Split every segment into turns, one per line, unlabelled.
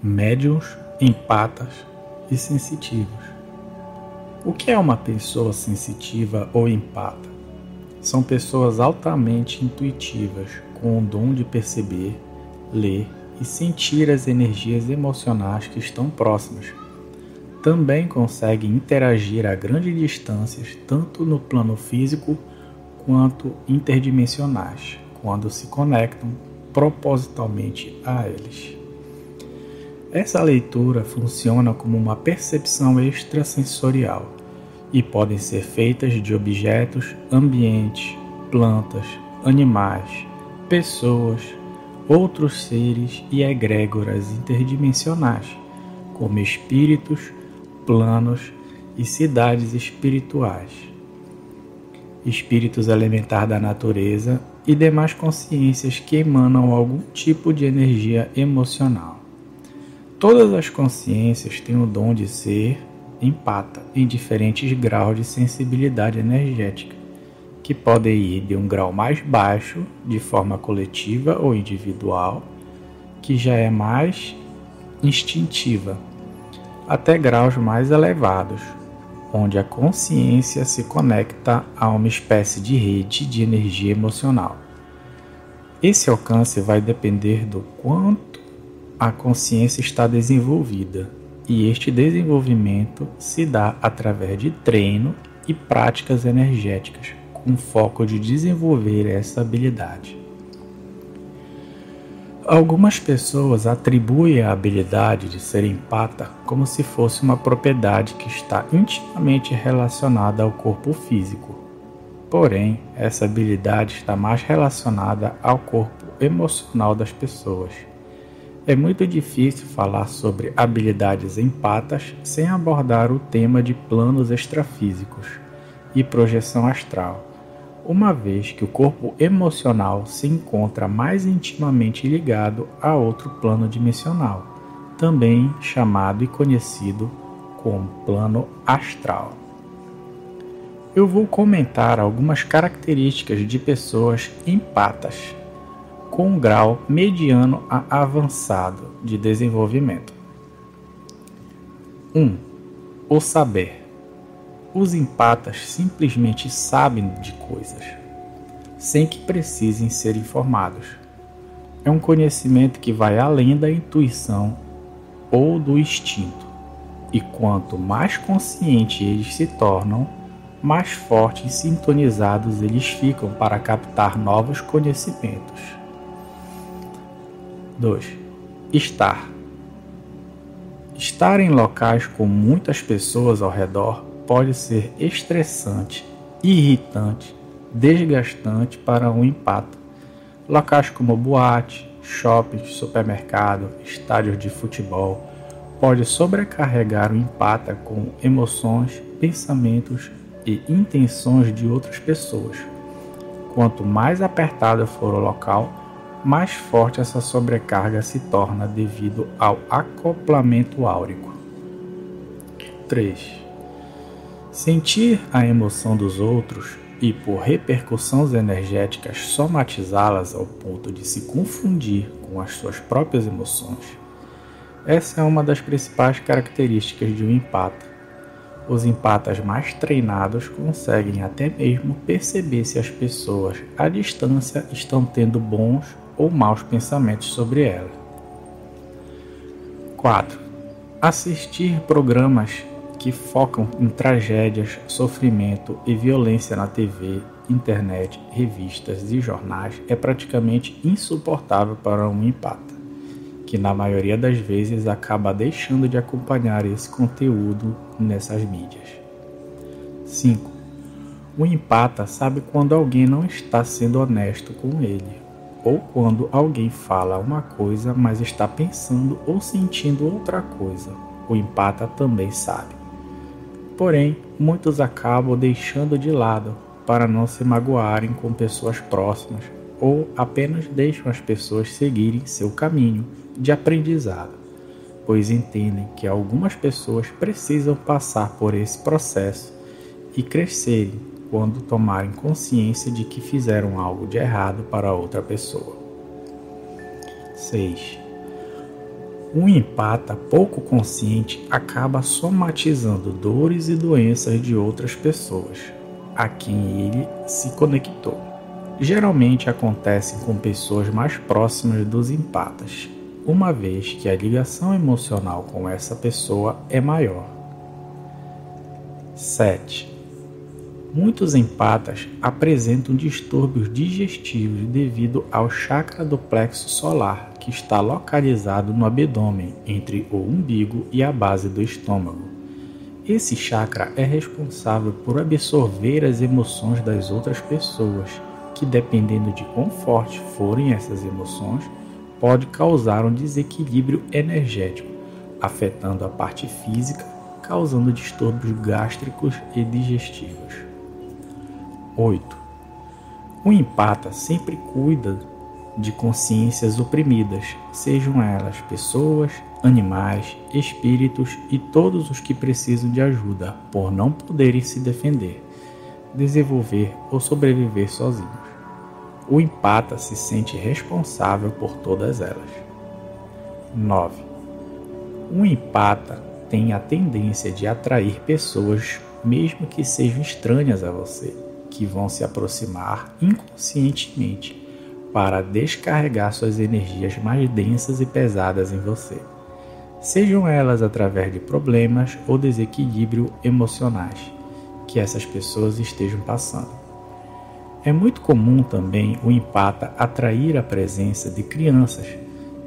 médiuns, empatas e sensitivos. O que é uma pessoa sensitiva ou empata? São pessoas altamente intuitivas, com o dom de perceber, ler e sentir as energias emocionais que estão próximas. Também conseguem interagir a grandes distâncias, tanto no plano físico quanto interdimensionais, quando se conectam propositalmente a eles. Essa leitura funciona como uma percepção extrasensorial e podem ser feitas de objetos, ambientes, plantas, animais, pessoas, outros seres e egrégoras interdimensionais, como espíritos, planos e cidades espirituais, espíritos elementares da natureza e demais consciências que emanam algum tipo de energia emocional. Todas as consciências têm o dom de ser empata em diferentes graus de sensibilidade energética, que podem ir de um grau mais baixo, de forma coletiva ou individual, que já é mais instintiva, até graus mais elevados, onde a consciência se conecta a uma espécie de rede de energia emocional. Esse alcance vai depender do quanto a consciência está desenvolvida, e este desenvolvimento se dá através de treino e práticas energéticas, com foco de desenvolver essa habilidade. Algumas pessoas atribuem a habilidade de ser empata como se fosse uma propriedade que está intimamente relacionada ao corpo físico. Porém, essa habilidade está mais relacionada ao corpo emocional das pessoas. É muito difícil falar sobre habilidades empatas sem abordar o tema de planos extrafísicos e projeção astral, uma vez que o corpo emocional se encontra mais intimamente ligado a outro plano dimensional, também chamado e conhecido como plano astral. Eu vou comentar algumas características de pessoas empatas, com um grau mediano a avançado de desenvolvimento. 1. O saber. Os empatas simplesmente sabem de coisas, sem que precisem ser informados. É um conhecimento que vai além da intuição ou do instinto, e quanto mais conscientes eles se tornam, mais fortes e sintonizados eles ficam para captar novos conhecimentos. 2. Estar. Estar em locais com muitas pessoas ao redor pode ser estressante, irritante, desgastante para um empata. Locais como boate, shopping, supermercado, estádios de futebol pode sobrecarregar o empata com emoções, pensamentos e intenções de outras pessoas. Quanto mais apertado for o local, mais forte essa sobrecarga se torna devido ao acoplamento áurico. 3. Sentir a emoção dos outros e, por repercussões energéticas, somatizá-las ao ponto de se confundir com as suas próprias emoções. Essa é uma das principais características de um empata. Os empatas mais treinados conseguem até mesmo perceber se as pessoas à distância estão tendo bons ou maus pensamentos sobre ela. 4. Assistir programas que focam em tragédias, sofrimento e violência na TV, internet, revistas e jornais é praticamente insuportável para um empata, que na maioria das vezes acaba deixando de acompanhar esse conteúdo nessas mídias. 5. O empata sabe quando alguém não está sendo honesto com ele, ou quando alguém fala uma coisa, mas está pensando ou sentindo outra coisa. O empata também sabe. Porém, muitos acabam deixando de lado para não se magoarem com pessoas próximas, ou apenas deixam as pessoas seguirem seu caminho de aprendizado, pois entendem que algumas pessoas precisam passar por esse processo e crescerem quando tomarem consciência de que fizeram algo de errado para outra pessoa. 6. Um empata pouco consciente acaba somatizando dores e doenças de outras pessoas a quem ele se conectou. Geralmente acontecem com pessoas mais próximas dos empatas, uma vez que a ligação emocional com essa pessoa é maior. 7. Muitos empatas apresentam distúrbios digestivos devido ao chakra do plexo solar, que está localizado no abdômen, entre o umbigo e a base do estômago. Esse chakra é responsável por absorver as emoções das outras pessoas, que, dependendo de quão fortes forem essas emoções, pode causar um desequilíbrio energético, afetando a parte física, causando distúrbios gástricos e digestivos. 8. O empata sempre cuida de consciências oprimidas, sejam elas pessoas, animais, espíritos e todos os que precisam de ajuda por não poderem se defender, desenvolver ou sobreviver sozinhos. O empata se sente responsável por todas elas. 9. O empata tem a tendência de atrair pessoas, mesmo que sejam estranhas a você, que vão se aproximar inconscientemente para descarregar suas energias mais densas e pesadas em você, sejam elas através de problemas ou desequilíbrio emocionais que essas pessoas estejam passando. É muito comum também o empata atrair a presença de crianças,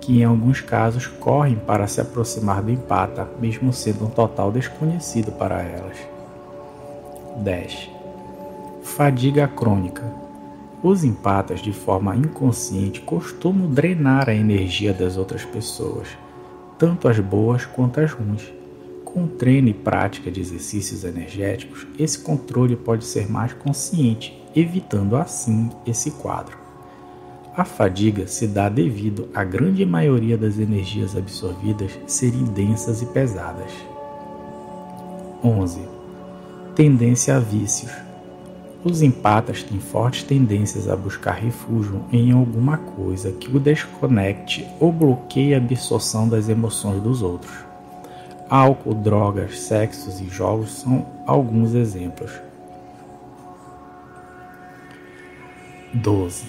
que em alguns casos correm para se aproximar do empata, mesmo sendo um total desconhecido para elas. 10. Fadiga crônica. Os empatas, de forma inconsciente, costumam drenar a energia das outras pessoas, tanto as boas quanto as ruins. Com treino e prática de exercícios energéticos, esse controle pode ser mais consciente, evitando assim esse quadro. A fadiga se dá devido à grande maioria das energias absorvidas serem densas e pesadas. 11. Tendência a vícios. Os empatas têm fortes tendências a buscar refúgio em alguma coisa que o desconecte ou bloqueie a absorção das emoções dos outros. Álcool, drogas, sexos e jogos são alguns exemplos. 12.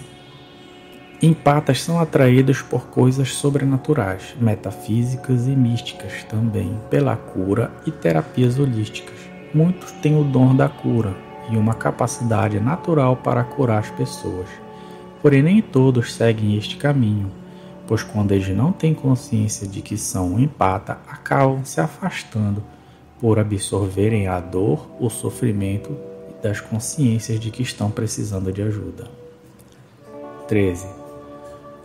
Empatas são atraídos por coisas sobrenaturais, metafísicas e místicas também, pela cura e terapias holísticas. Muitos têm o dom da cura e uma capacidade natural para curar as pessoas. Porém, nem todos seguem este caminho, pois quando eles não têm consciência de que são um empata, acabam se afastando por absorverem a dor, o sofrimento e das consciências de que estão precisando de ajuda. 13.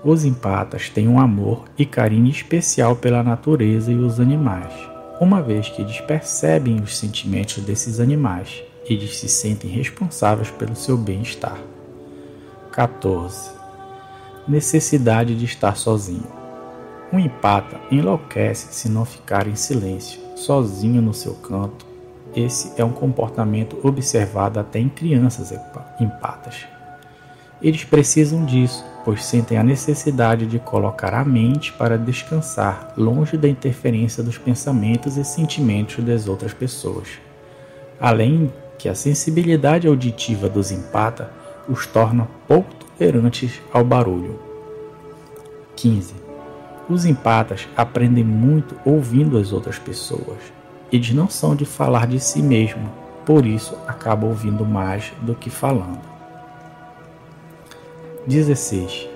Os empatas têm um amor e carinho especial pela natureza e os animais, uma vez que eles percebem os sentimentos desses animais. Eles se sentem responsáveis pelo seu bem-estar. 14. Necessidade de estar sozinho. Um empata enlouquece se não ficar em silêncio, sozinho no seu canto. Esse é um comportamento observado até em crianças empatas. Eles precisam disso, pois sentem a necessidade de colocar a mente para descansar, longe da interferência dos pensamentos e sentimentos das outras pessoas. Além que a sensibilidade auditiva dos empata os torna pouco tolerantes ao barulho. 15. Os empatas aprendem muito ouvindo as outras pessoas. Eles não são de falar de si mesmo, por isso acabam ouvindo mais do que falando. 16.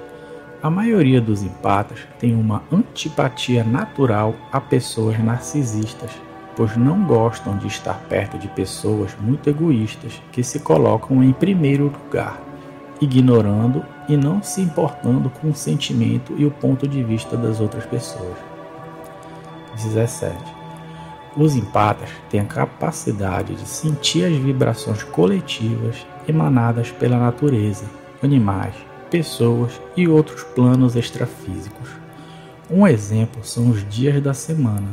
A maioria dos empatas tem uma antipatia natural a pessoas narcisistas, pois não gostam de estar perto de pessoas muito egoístas que se colocam em primeiro lugar, ignorando e não se importando com o sentimento e o ponto de vista das outras pessoas. 17. Os empatas têm a capacidade de sentir as vibrações coletivas emanadas pela natureza, animais, pessoas e outros planos extrafísicos. Um exemplo são os dias da semana.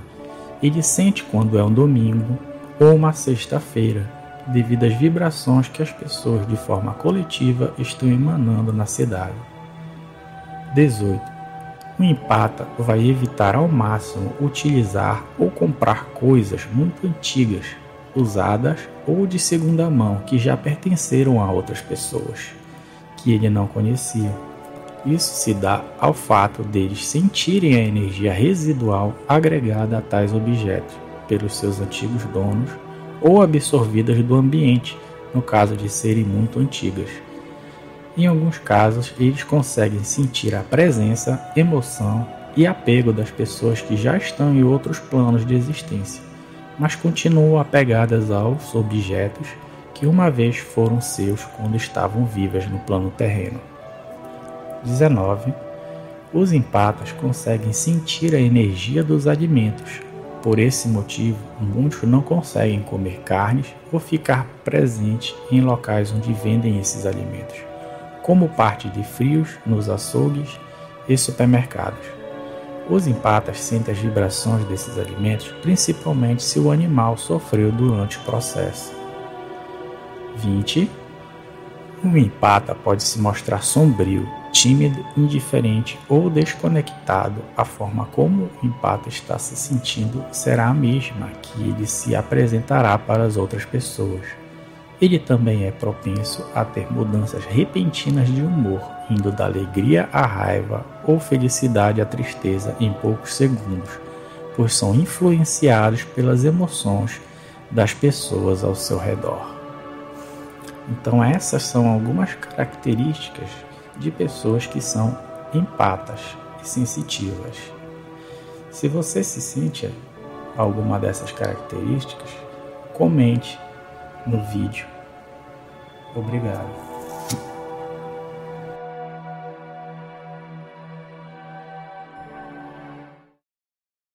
Ele sente quando é um domingo ou uma sexta-feira, devido às vibrações que as pessoas de forma coletiva estão emanando na cidade. 18. O empata vai evitar ao máximo utilizar ou comprar coisas muito antigas, usadas ou de segunda mão que já pertenceram a outras pessoas, que ele não conhecia. Isso se dá ao fato deles sentirem a energia residual agregada a tais objetos pelos seus antigos donos ou absorvidas do ambiente, no caso de serem muito antigas. Em alguns casos, eles conseguem sentir a presença, emoção e apego das pessoas que já estão em outros planos de existência, mas continuam apegadas aos objetos que uma vez foram seus quando estavam vivas no plano terreno. 19. Os empatas conseguem sentir a energia dos alimentos. Por esse motivo, muitos não conseguem comer carnes ou ficar presente em locais onde vendem esses alimentos, como parte de frios nos açougues e supermercados. Os empatas sentem as vibrações desses alimentos, principalmente se o animal sofreu durante o processo. 20. O empata pode se mostrar sombrio, tímido, indiferente ou desconectado. A forma como o empata está se sentindo será a mesma que ele se apresentará para as outras pessoas. Ele também é propenso a ter mudanças repentinas de humor, indo da alegria à raiva ou felicidade à tristeza em poucos segundos, pois são influenciados pelas emoções das pessoas ao seu redor. Então essas são algumas características de pessoas que são empatas e sensitivas. Se você se sente alguma dessas características, comente no vídeo. Obrigado.